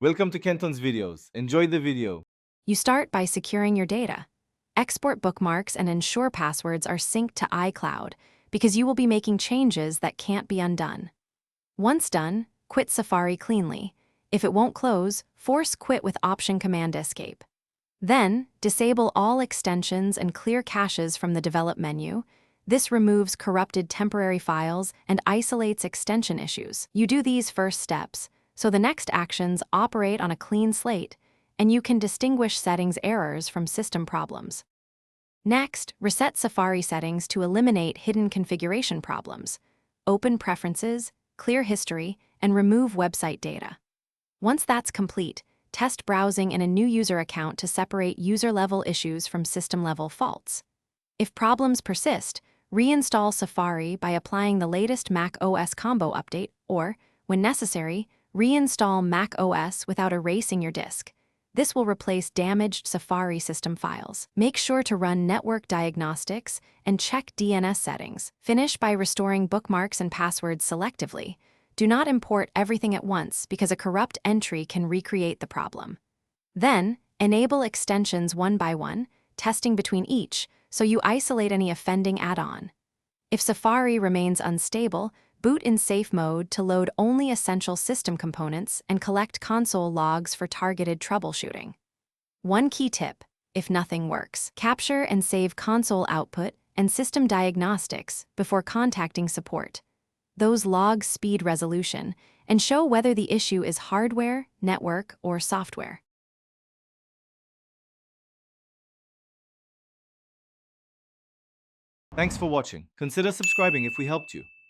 Welcome to Kenton's videos. Enjoy the video. You start by securing your data. Export bookmarks and ensure passwords are synced to iCloud because you will be making changes that can't be undone. Once done, quit Safari cleanly. If it won't close, force quit with Option Command Escape. Then, disable all extensions and clear caches from the Develop menu. This removes corrupted temporary files and isolates extension issues. You do these first steps, so the next actions operate on a clean slate, and you can distinguish settings errors from system problems. Next, reset Safari settings to eliminate hidden configuration problems. Open Preferences, clear history, and remove website data. Once that's complete, test browsing in a new user account to separate user-level issues from system-level faults. If problems persist, reinstall Safari by applying the latest Mac OS combo update or, when necessary, reinstall Mac OS without erasing your disk. This will replace damaged Safari system files. Make sure to run network diagnostics and check DNS settings. Finish by restoring bookmarks and passwords selectively. Do not import everything at once because a corrupt entry can recreate the problem. Then, enable extensions one by one, testing between each, so you isolate any offending add-on. If Safari remains unstable, boot in safe mode to load only essential system components and collect console logs for targeted troubleshooting. One key tip: if nothing works, capture and save console output and system diagnostics before contacting support. Those logs speed resolution and show whether the issue is hardware, network, or software. Thanks for watching. Consider subscribing if we helped you.